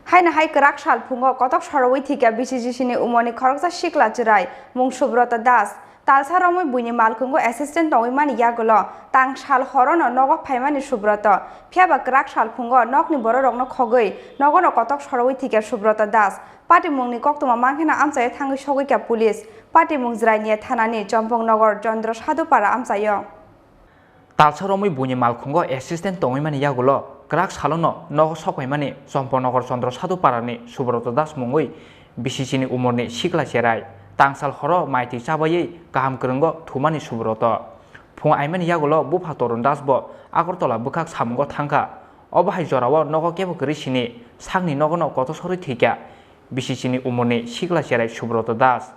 Haina hai kerak sal pungo kotok Sorowi Thwikha Bisichisni Omarni Khoroksa Sikla Chirai mung Subrata Das Talsa Romoi buini malkungo assistant tongimani yagulo tang sal horono nogo phaimani Subrata phiaba kerak sal pungo nokni bororokno khogoi nogono kotok Sorowi Thwikha Subrata Das Pati mungni koktoma mangkhena Amchaio thangi Thwikha police Pati mung jraini thanani Champaknagar Chandra Sadhu para Amchaio Talsa Romoi buini malkungo assistant tongimani yagulo Kerak salono nogo sokwaimani Champaknagar Chandra Sadhu parani Subrata Das mungoi Bisichisni Omarni Sikla Chirai tangsal horo maiti chabayei kaham krungo thumani Subrata phung aimani yagulo bupha torun das bo Agartala bukhak samgo thangka obahai jorao nogo kebo grisini sangni nogono koto Sorowi Thwikha Bisichisni Omarni Sikla Chirai Subrata Das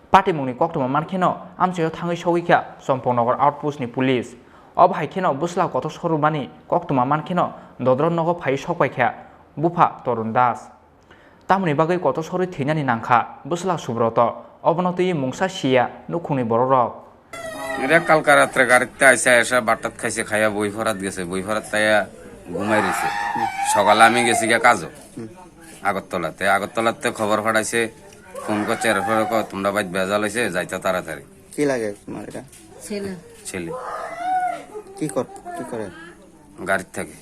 Pati mungni koktoma mankheno Amchaio thangi Thwikha Champaknagar outpost ni police obahai kheno busla koto Soromani koktoma mankheno dodron nogo phai sokwaikha bupha torun das tamni bagai koto Sorowi Thwikha nangkha busla Subrata obonotoi mungsa sia nukhungni bororok এরা কালকা রাত্রে গাড়িতে আইসা এসে বাটাত খাইছে খাইয়া বই ফরাত গেছে বই ফরাত তাইয়া ঘুমাই রয়েছে সকালে আমি গেছি গিয়া কাজও আগরতলাতে খবর ফাটাইছে ফোন করছে এরপরে তোমরা বাইত ভেজাল হয়েছে যাইতে তাড়াতাড়ি কি লাগে তোমার এটা ছেলে কি করে গাড়ি থাকে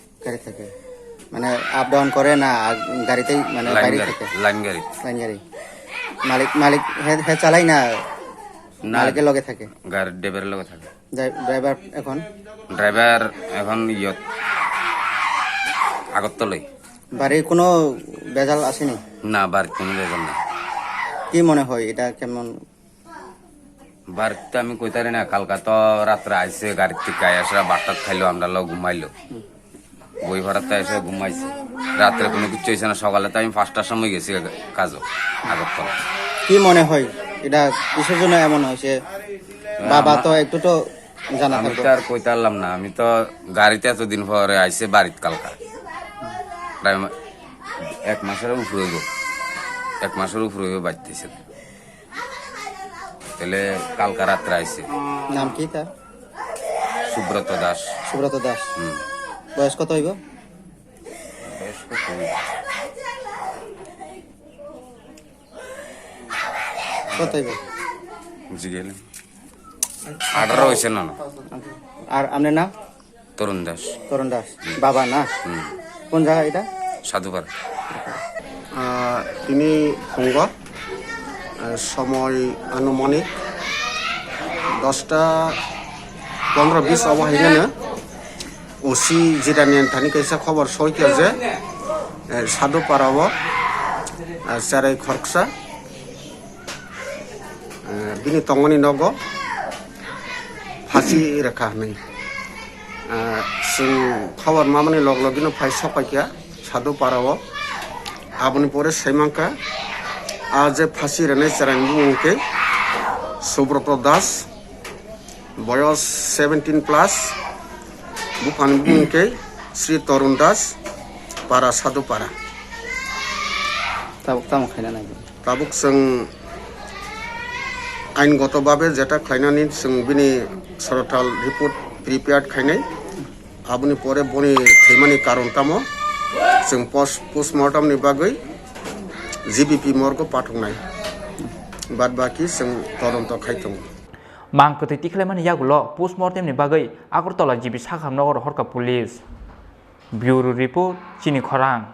মানে আপ ডাউন করে না গাড়িতেই মানে বাইরে থাকে লাইন গাড়ি মালিক হে চালাই না মালিকের লগে থাকে গাড়ির ড্রাইভারের লগে থাকে ড্রাইভার এখন ইয়ত আগরতলাই বাড়ির কোনো বেজাল আসেনি না বাড়ির কোনো বেজাল না কি মনে হয় এটা কেমন বাড়িতে আমি কইতারি না কালকা তো রাত্রে আইসে গাড়ির থেকে আসা বাটাত খাইলো আমরা লোক ঘুমাইলো বই ভাড়াতে এসে ঘুমাইছে রাত্রে কোনো কিছু হয়েছে না সকালে তো আমি 5টার সময় গেছি কাজও আগরতলা কি মনে হয় এটা কিসের জন্য এমন হয়েছে বাবা তো একটু তো জানা আমি তো আর কইতে পারলাম না আমি তো গাড়িতে এতদিন পরে আইসে বাড়িতে কালকা প্রায় 1 মাসের উপরে বাজতেছে তাহলে কালকা রাত্রে আইসে নাম কি তার সুব্রত দাস বয়স কত হইব বুঝি গেলেন 18 হয়েছে না আর আপনার নাম তরুণ দাস বাবা না কোন জায়গা এটা সাধুপাড়া তিনি সঙ্গ সময় আনুমানিক 10টা 15-20 অবহাইनो ওসি জিরানিয়ান থানি কাইসা খবর সইকে যে সাধুপাড়াও চেরাই খরকসা বিনি তংনি নগ ফাঁসি রেখা নাই খবর মামানি লগিনো ফাই সকাইকা সাধুপাড়াও আবনি পরে সেইমাঙ্কা আজ ফাঁসি রেনে চেরাইনি মুখে সুব্রত দাস বয়স 17+ বুফানি মুখে শ্রী তরুণ দাস পাড়া সাধুপাড়া তাবুক जों আইনগতভাবে যেটা খাইনানি जों বিনি সরতাল রিপোর্ট প্রিপেয়ার্ড খাইনাই আবনি পরে বনি থৈমানি কারণ তামো जों পোস্টমর্টমনি বাগৈ জিবিপি মর্গ পাঠংনাই বাদ বাকি जों তদন্ত খাইতং Mangkoti tikhlaimani yagulo postmortem ni bagai Agartala jibi Sakhamnagar Horka police Bureau report Chini Khorang